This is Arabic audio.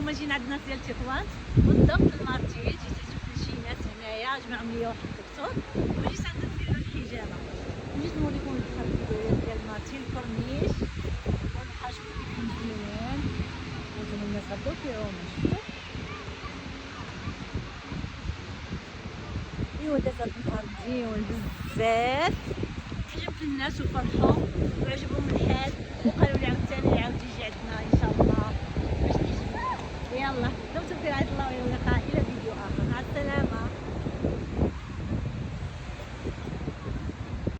اليوم جينا عند الناس ديال تطوان بالضبط المارتي، جيت شفت شي ناس هنايا جمعوا لي واحد الدكتور وجيت عند ندير له الحجامه، وجيت نوريكم البحر ديال المارتي، الكورنيش والبحر شوفوا كيف مزيان، وزن الناس غداو كيعوموا شفتوا. ايوا داز هاد البحر مزيان بزاف، عجب الناس وفرحوا وعجبهم الحال وقالوا لي عاوتاني